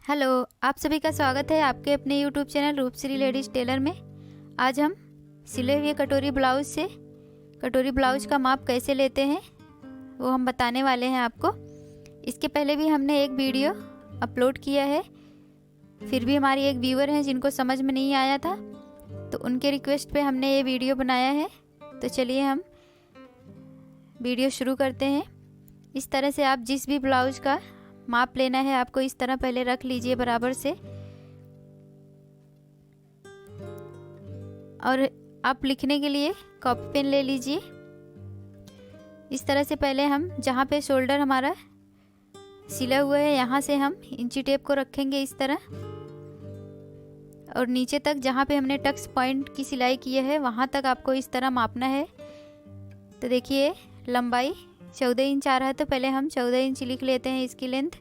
Hello, आप सभी का स्वागत है आपके अपने YouTube channel Rupshree ladies tailor में। आज हम सिले हुए कटोरी ब्लाउज से कटोरी ब्लाउज का माप कैसे लेते हैं वो हम बताने वाले हैं आपको। इसके पहले भी हमने एक वीडियो अपलोड किया है, फिर भी हमारी एक व्यूअर हैं जिनको समझ में नहीं आया था, तो उनके रिक्वेस्ट पे हमने ये वीडियो बनाया है। तो चलिए हम वीडियो शुरू करते हैं। इस तरह से आप जिस भी ब्लाउज का माप लेना है आपको इस तरह पहले रख लीजिए बराबर से, और आप लिखने के लिए कॉपी पेन ले लीजिए। इस तरह से पहले हम जहाँ पे शोल्डर हमारा सिला हुआ है यहाँ से हम इंची टेप को रखेंगे इस तरह, और नीचे तक जहाँ पे हमने टक्स पॉइंट की सिलाई की है वहाँ तक आपको इस तरह मापना है। तो देखिए लंबाई 14 इंच आ रहा है, तो पहले हम 14 इंच लिख लेते हैं इसकी लेंथ।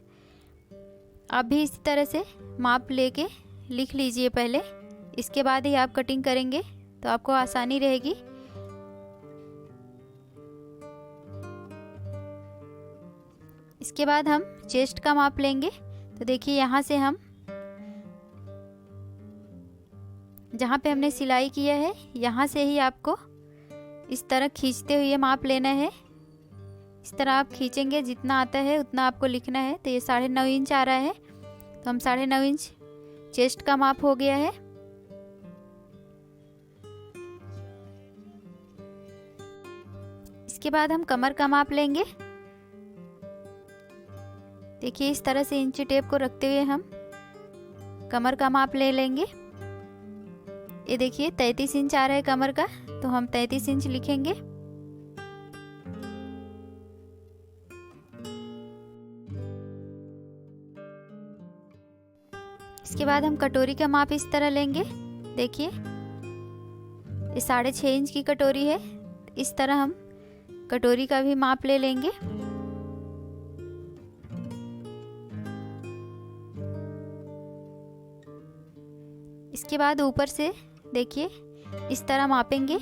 आप भी इसी तरह से माप लेके लिख लीजिए पहले, इसके बाद ही आप कटिंग करेंगे तो आपको आसानी रहेगी। इसके बाद हम चेस्ट का माप लेंगे। तो देखिए यहाँ से हम जहाँ पे हमने सिलाई किया है यहाँ से ही आपको इस तरह खींचते हुए माप लेना है। इस तरह आप खींचेंगे, जितना आता है उतना आपको लिखना है। तो ये 9.5 इंच आ रहा है, तो हम 9.5 इंच चेस्ट का माप हो गया है। इसके बाद हम कमर का माप लेंगे। देखिए इस तरह से इंची टेप को रखते हुए हम कमर का माप ले लेंगे। ये देखिए 33 इंच आ रहा है कमर का, तो हम 33 इंच लिखेंगे। इसके बाद हम कटोरी का माप इस तरह लेंगे। देखिए ये 6.5 इंच की कटोरी है, इस तरह हम कटोरी का भी माप ले लेंगे। इसके बाद ऊपर से देखिए इस तरह मापेंगे।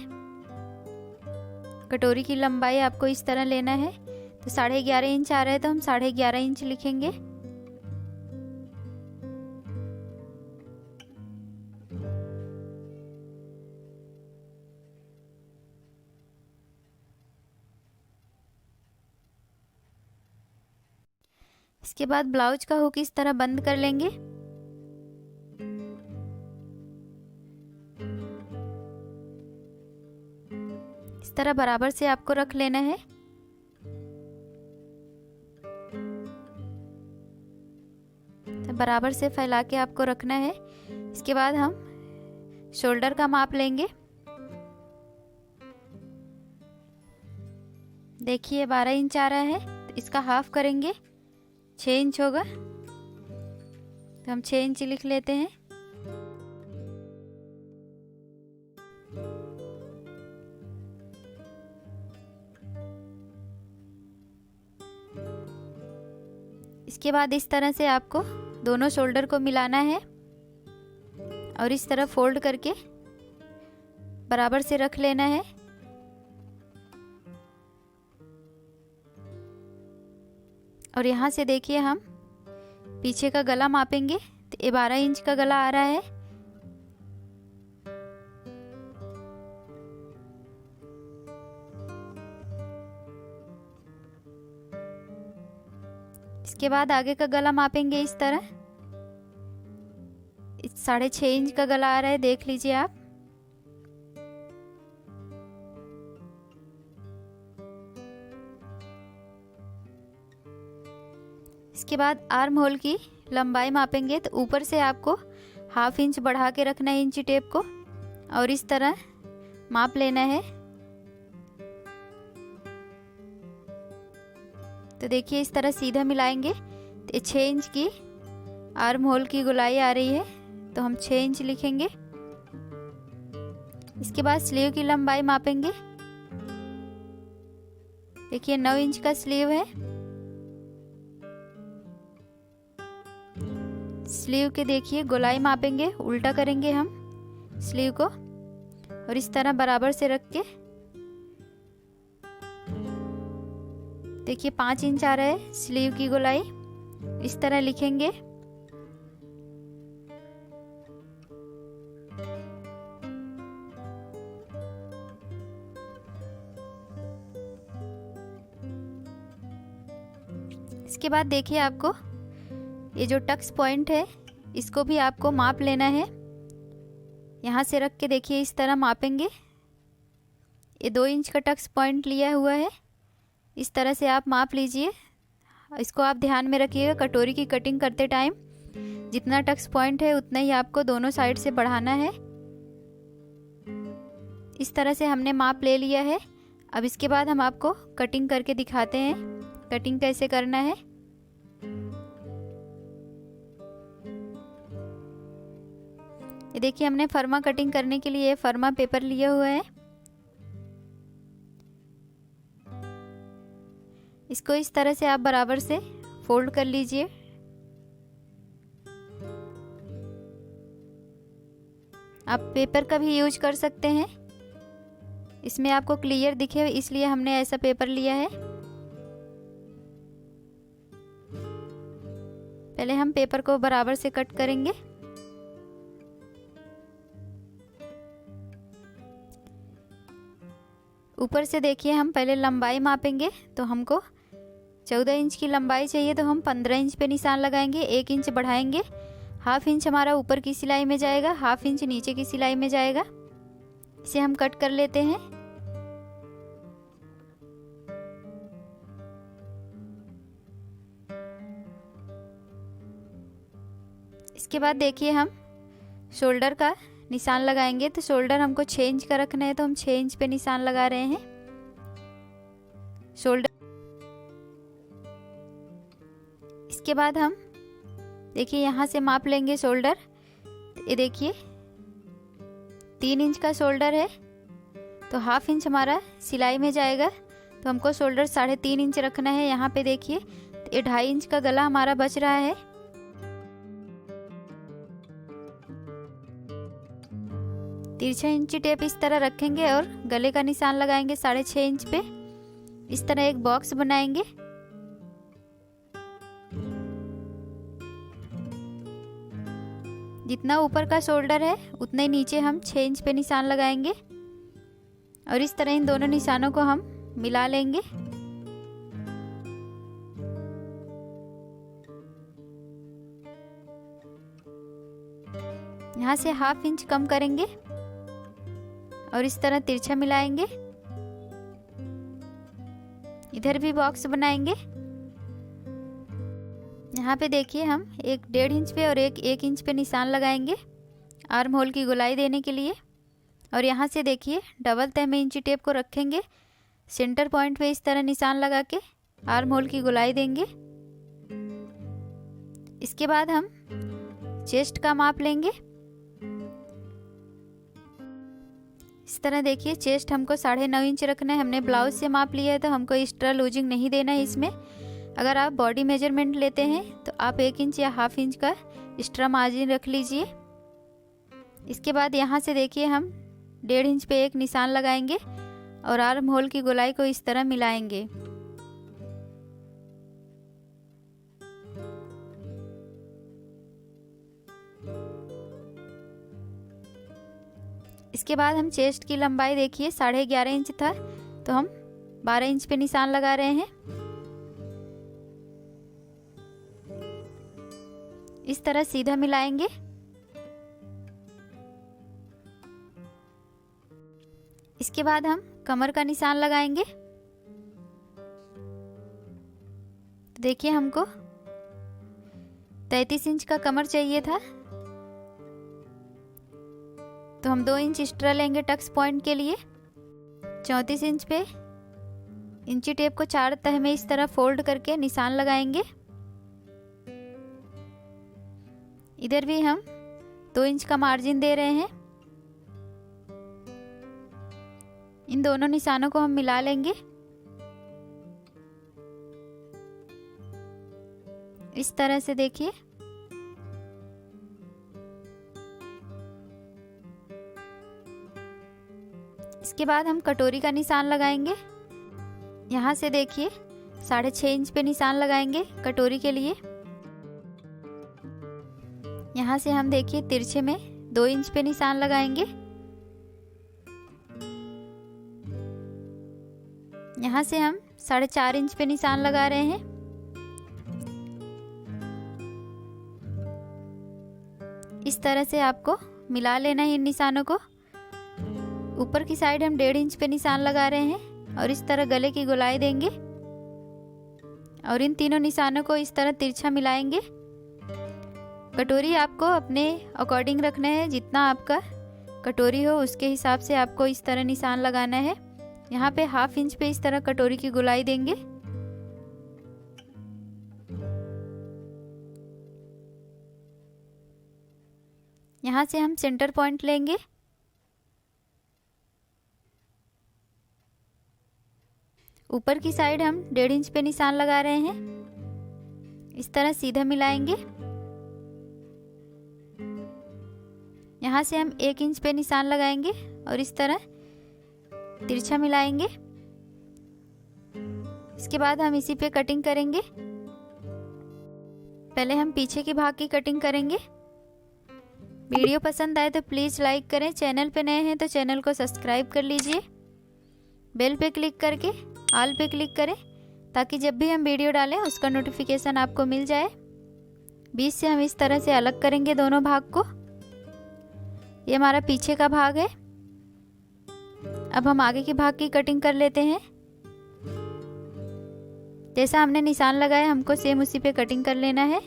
कटोरी की लंबाई आपको इस तरह लेना है। तो 11.5 इंच आ रहा है, तो हम 11.5 इंच लिखेंगे। इसके बाद ब्लाउज का हुक इस तरह बंद कर लेंगे। इस तरह बराबर से आपको रख लेना है। तो बराबर से फैला के आपको रखना है। इसके बाद हम शोल्डर का माप लेंगे। देखिए 12 इंच आ रहा है, तो इसका हाफ करेंगे, 6 इंच होगा, तो हम 6 इंच लिख लेते हैं। इसके बाद इस तरह से आपको दोनों शोल्डर को मिलाना है और इस तरह फोल्ड करके बराबर से रख लेना है। और यहाँ से देखिए हम पीछे का गला मापेंगे। तो ये 12 इंच का गला आ रहा है। इसके बाद आगे का गला मापेंगे इस तरह। 6.5 इंच का गला आ रहा है, देख लीजिए आप। इसके बाद आर्म होल की लंबाई मापेंगे। तो ऊपर से आपको ½ इंच बढ़ा के रखना है इंची टेप को, और इस तरह माप लेना है। तो देखिए इस तरह सीधा मिलाएंगे तो 6 इंच की आर्म होल की गोलाई आ रही है, तो हम 6 इंच लिखेंगे। इसके बाद स्लीव की लंबाई मापेंगे। देखिए 9 इंच का स्लीव है। स्लीव के देखिए गोलाई मापेंगे, उल्टा करेंगे हम स्लीव को, और इस तरह बराबर से रख के देखिए 5 इंच आ रहा है स्लीव की गोलाई, इस तरह लिखेंगे। इसके बाद देखिए आपको ये जो टक्स पॉइंट है इसको भी आपको माप लेना है। यहाँ से रख के देखिए इस तरह मापेंगे। ये 2 इंच का टक्स पॉइंट लिया हुआ है, इस तरह से आप माप लीजिए। इसको आप ध्यान में रखिएगा, कटोरी की कटिंग करते टाइम जितना टक्स पॉइंट है उतना ही आपको दोनों साइड से बढ़ाना है। इस तरह से हमने माप ले लिया है। अब इसके बाद हम आपको कटिंग करके दिखाते हैं कटिंग कैसे करना है। ये देखिए हमने फर्मा कटिंग करने के लिए फर्मा पेपर लिया हुआ है। इसको इस तरह से आप बराबर से फोल्ड कर लीजिए। आप पेपर का भी यूज कर सकते हैं, इसमें आपको क्लियर दिखे इसलिए हमने ऐसा पेपर लिया है। पहले हम पेपर को बराबर से कट करेंगे। ऊपर से देखिए हम पहले लंबाई मापेंगे, तो हमको 14 इंच की लंबाई चाहिए, तो हम 15 इंच पे निशान लगाएंगे। 1 इंच बढ़ाएंगे, हाफ इंच हमारा ऊपर की सिलाई में जाएगा, हाफ इंच नीचे की सिलाई में जाएगा। इसे हम कट कर लेते हैं। इसके बाद देखिए हम शोल्डर का निशान लगाएंगे, तो शोल्डर हमको 6 इंच का रखना है, तो हम 6 इंच पे निशान लगा रहे हैं। शोल्डर इसके बाद हम देखिए यहाँ से माप लेंगे शोल्डर। ये देखिए 3 इंच का शोल्डर है, तो हाफ इंच हमारा सिलाई में जाएगा, तो हमको शोल्डर 3.5 इंच रखना है। यहाँ पे देखिए ये 2.5 इंच का गला हमारा बच रहा है। तिरछा इंची टेप इस तरह रखेंगे और गले का निशान लगाएंगे 6.5 इंच पे। इस तरह एक बॉक्स बनाएंगे। जितना ऊपर का शोल्डर है उतना ही नीचे हम 6 इंच पे निशान लगाएंगे और इस तरह इन दोनों निशानों को हम मिला लेंगे। यहाँ से हाफ इंच कम करेंगे और इस तरह तिरछा मिलाएंगे। इधर भी बॉक्स बनाएंगे। यहाँ पे देखिए हम एक 1.5 इंच पे और एक इंच पे निशान लगाएंगे आर्म होल की गोलाई देने के लिए। और यहाँ से देखिए डबल तह में इंची टेप को रखेंगे, सेंटर पॉइंट पे इस तरह निशान लगा के आर्म होल की गोलाई देंगे। इसके बाद हम चेस्ट का माप लेंगे। इस तरह देखिए चेस्ट हमको 9.5 इंच रखना है। हमने ब्लाउज से माप लिया है, तो हमको एक्स्ट्रा लूजिंग नहीं देना है इसमें। अगर आप बॉडी मेजरमेंट लेते हैं तो आप 1 इंच या हाफ इंच का एक्स्ट्रा मार्जिन रख लीजिए। इसके बाद यहाँ से देखिए हम 1.5 इंच पे एक निशान लगाएंगे और आर्म होल की गोलाई को इस तरह मिलाएंगे। इसके बाद हम चेस्ट की लंबाई देखिए 11.5 इंच था, तो हम 12 इंच पे निशान लगा रहे हैं। इस तरह सीधा मिलाएंगे। इसके बाद हम कमर का निशान लगाएंगे। देखिए हमको 33 इंच का कमर चाहिए था, तो हम 2 इंच एक्स्ट्रा लेंगे टक्स पॉइंट के लिए। 34 इंच पे इंची टेप को 4 तह में इस तरह फोल्ड करके निशान लगाएंगे। इधर भी हम 2 इंच का मार्जिन दे रहे हैं। इन दोनों निशानों को हम मिला लेंगे। इस तरह से देखिए। इसके बाद हम कटोरी का निशान लगाएंगे। यहाँ से देखिए 6.5 इंच पे निशान लगाएंगे कटोरी के लिए। यहाँ से हम देखिए तिरछे में 2 इंच पे निशान लगाएंगे। यहाँ से हम 4.5 इंच पे निशान लगा रहे हैं। इस तरह से आपको मिला लेना है इन निशानों को। ऊपर की साइड हम 1.5 इंच पे निशान लगा रहे हैं और इस तरह गले की गोलाई देंगे और इन तीनों निशानों को इस तरह तिरछा मिलाएंगे। कटोरी आपको अपने अकॉर्डिंग रखना है, जितना आपका कटोरी हो उसके हिसाब से आपको इस तरह निशान लगाना है। यहाँ पे 1/2 इंच पे इस तरह कटोरी की गोलाई देंगे। यहाँ से हम सेंटर पॉइंट लेंगे। ऊपर की साइड हम 1.5 इंच पे निशान लगा रहे हैं। इस तरह सीधा मिलाएंगे। यहाँ से हम 1 इंच पे निशान लगाएंगे और इस तरह तिरछा मिलाएंगे। इसके बाद हम इसी पे कटिंग करेंगे। पहले हम पीछे के भाग की कटिंग करेंगे। वीडियो पसंद आए तो प्लीज़ लाइक करें। चैनल पे नए हैं तो चैनल को सब्सक्राइब कर लीजिए। बेल पे क्लिक करके ऑल पे क्लिक करें ताकि जब भी हम वीडियो डालें उसका नोटिफिकेशन आपको मिल जाए। बीच से हम इस तरह से अलग करेंगे दोनों भाग को। ये हमारा पीछे का भाग है। अब हम आगे के भाग की कटिंग कर लेते हैं। जैसा हमने निशान लगाया हमको सेम उसी पे कटिंग कर लेना है।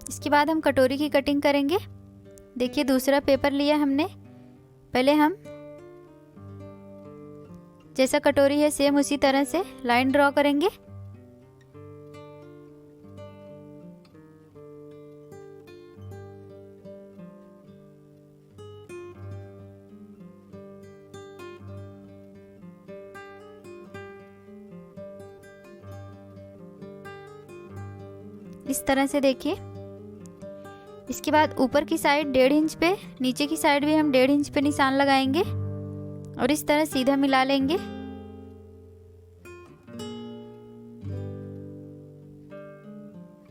इसके बाद हम कटोरी की कटिंग करेंगे। देखिए दूसरा पेपर लिया हमने। पहले हम जैसा कटोरी है सेम उसी तरह से लाइन ड्रॉ करेंगे। इस तरह से देखिए। इसके बाद ऊपर की साइड 1.5 इंच पे, नीचे की साइड भी हम 1.5 इंच पे निशान लगाएंगे और इस तरह सीधा मिला लेंगे।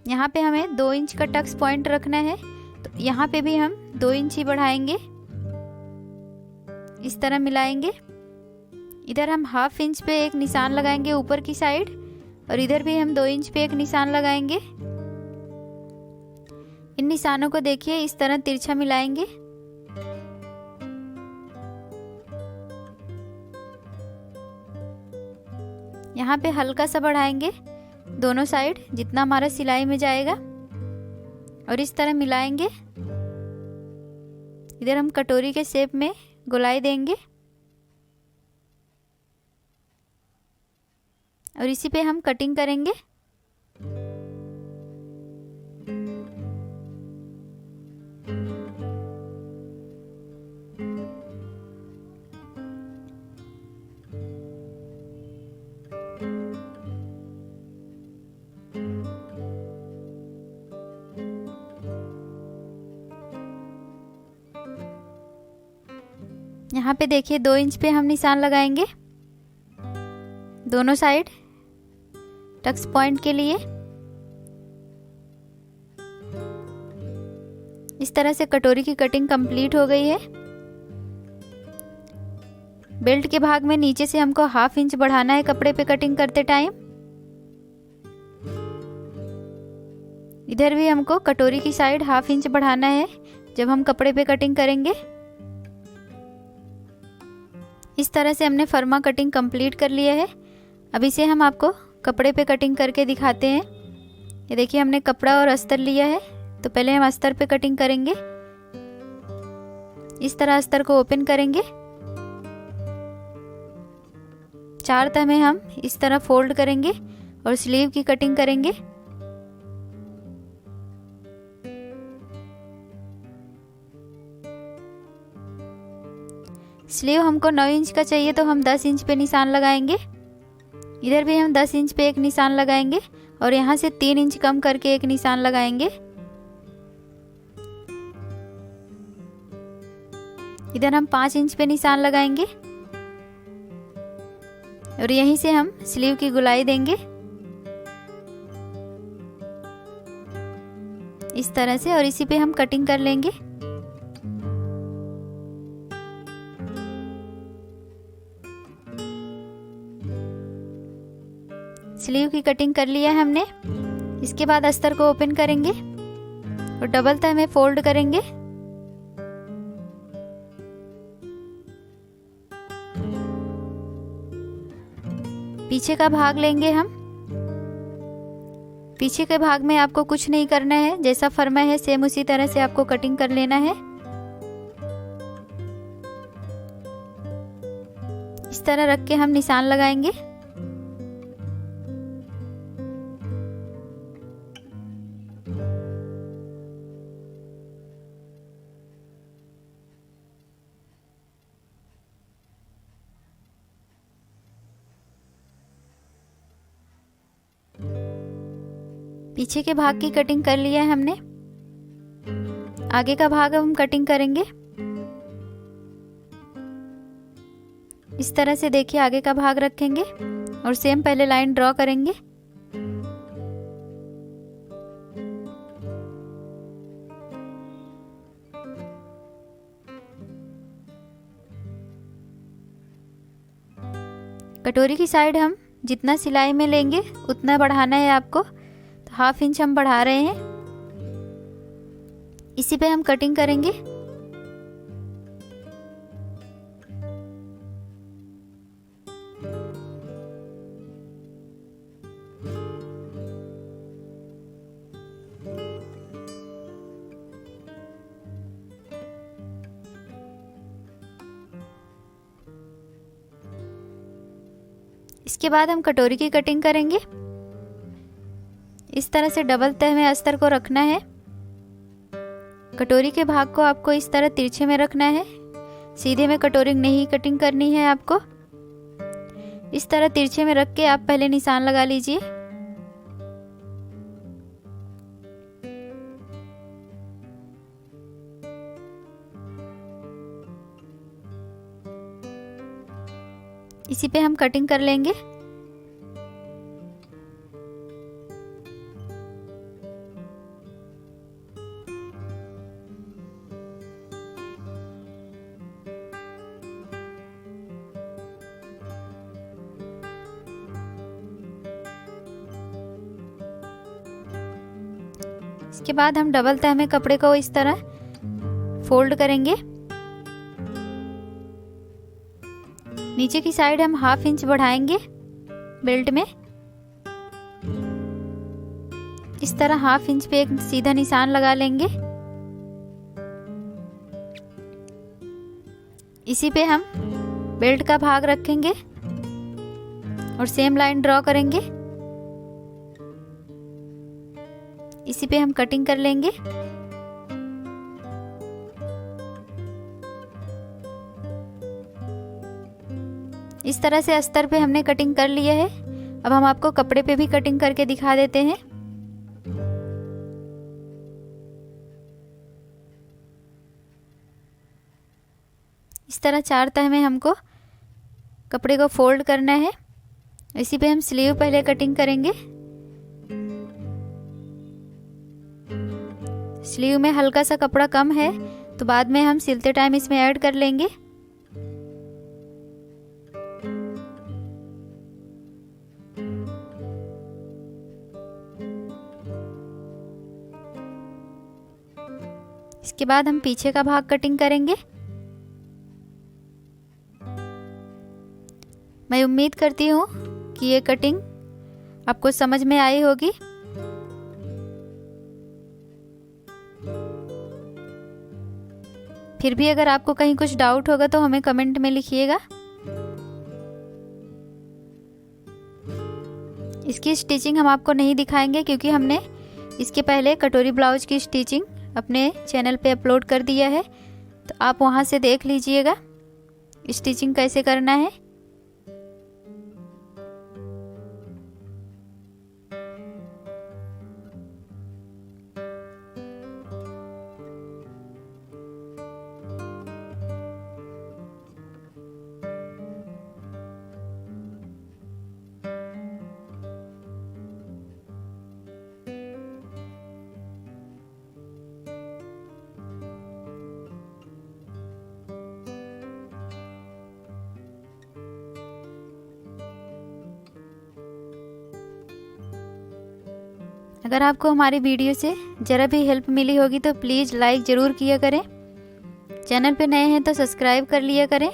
यहाँ पे हमें 2 इंच का टक्स पॉइंट रखना है तो यहाँ पे भी हम 2 इंच ही बढ़ाएंगे। इस तरह मिलाएंगे। इधर हम 1/2 इंच पे एक निशान लगाएंगे ऊपर की साइड और इधर भी हम 2 इंच पे एक निशान लगाएंगे। इन निशानों को देखिए इस तरह तिरछा मिलाएंगे। यहाँ पे हल्का सा बढ़ाएंगे दोनों साइड जितना हमारा सिलाई में जाएगा और इस तरह मिलाएंगे। इधर हम कटोरी के शेप में गोलाई देंगे और इसी पे हम कटिंग करेंगे। यहाँ पे देखिए 2 इंच पे हम निशान लगाएंगे दोनों साइड टक्स पॉइंट के लिए। इस तरह से कटोरी की कटिंग कंप्लीट हो गई है। बेल्ट के भाग में नीचे से हमको 1/2 इंच बढ़ाना है कपड़े पे कटिंग करते टाइम। इधर भी हमको कटोरी की साइड 1/2 इंच बढ़ाना है जब हम कपड़े पे कटिंग करेंगे। इस तरह से हमने फर्मा कटिंग कंप्लीट कर लिया है। अब इसे हम आपको कपड़े पे कटिंग करके दिखाते हैं। ये देखिए हमने कपड़ा और अस्तर लिया है तो पहले हम अस्तर पे कटिंग करेंगे। इस तरह अस्तर को ओपन करेंगे। 4 तह में हम इस तरह फोल्ड करेंगे और स्लीव की कटिंग करेंगे। स्लीव हमको 9 इंच का चाहिए तो हम 10 इंच पे निशान लगाएंगे। इधर भी हम 10 इंच पे एक निशान लगाएंगे और यहाँ से 3 इंच कम करके एक निशान लगाएंगे। इधर हम 5 इंच पे निशान लगाएंगे और यहीं से हम स्लीव की गुलाई देंगे इस तरह से, और इसी पे हम कटिंग कर लेंगे। स्लीव की कटिंग कर लिया है हमने। इसके बाद अस्तर को ओपन करेंगे और डबल तह में फोल्ड करेंगे। पीछे का भाग लेंगे हम। पीछे के भाग में आपको कुछ नहीं करना है, जैसा फर्मा है सेम उसी तरह से आपको कटिंग कर लेना है। इस तरह रख के हम निशान लगाएंगे। पीछे के भाग की कटिंग कर लिया है हमने। आगे का भाग हम कटिंग करेंगे इस तरह से। देखिए आगे का भाग रखेंगे और सेम पहले लाइन ड्रॉ करेंगे। कटोरी की साइड हम जितना सिलाई में लेंगे उतना बढ़ाना है आपको, तो 1/2 इंच हम बढ़ा रहे हैं। इसी पे हम कटिंग करेंगे। इसके बाद हम कटोरी की कटिंग करेंगे। इस तरह से डबल तह में अस्तर को रखना है। कटोरी के भाग को आपको इस तरह तिरछे में रखना है, सीधे में कटोरी नहीं कटिंग करनी है आपको। इस तरह तिरछे में रख के आप पहले निशान लगा लीजिए। इसी पे हम कटिंग कर लेंगे। इसके बाद हम डबल तह में कपड़े को इस तरह फोल्ड करेंगे। नीचे की साइड हम 1/2 इंच बढ़ाएंगे बेल्ट में। इस तरह 1/2 इंच पे एक सीधा निशान लगा लेंगे। इसी पे हम बेल्ट का भाग रखेंगे और सेम लाइन ड्रॉ करेंगे। इसी पे हम कटिंग कर लेंगे। इस तरह से अस्तर पे हमने कटिंग कर लिया है। अब हम आपको कपड़े पे भी कटिंग करके दिखा देते हैं। इस तरह 4 तह में हमको कपड़े को फोल्ड करना है। इसी पे हम स्लीव पहले कटिंग करेंगे। स्लीव में हल्का सा कपड़ा कम है तो बाद में हम सिलते टाइम इसमें ऐड कर लेंगे। इसके बाद हम पीछे का भाग कटिंग करेंगे। मैं उम्मीद करती हूँ कि ये कटिंग आपको समझ में आई होगी। फिर भी अगर आपको कहीं कुछ डाउट होगा तो हमें कमेंट में लिखिएगा। इसकी स्टिचिंग हम आपको नहीं दिखाएंगे क्योंकि हमने इसके पहले कटोरी ब्लाउज की स्टिचिंग अपने चैनल पे अपलोड कर दिया है, तो आप वहां से देख लीजिएगा स्टिचिंग कैसे करना है। अगर आपको हमारी वीडियो से ज़रा भी हेल्प मिली होगी तो प्लीज़ लाइक ज़रूर किया करें। चैनल पे नए हैं तो सब्सक्राइब कर लिया करें।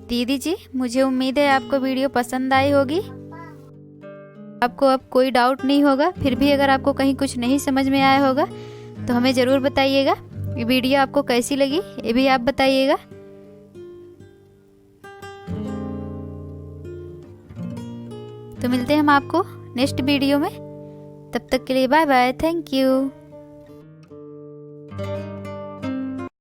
दीदी जी, मुझे उम्मीद है आपको वीडियो पसंद आई होगी। आपको अब कोई डाउट नहीं होगा। फिर भी अगर आपको कहीं कुछ नहीं समझ में आया होगा तो हमें ज़रूर बताइएगा। ये वीडियो आपको कैसी लगी ये भी आप बताइएगा। तो मिलते हैं हम आपको नेक्स्ट वीडियो में। तब तक के लिए बाय बाय, थैंक यू।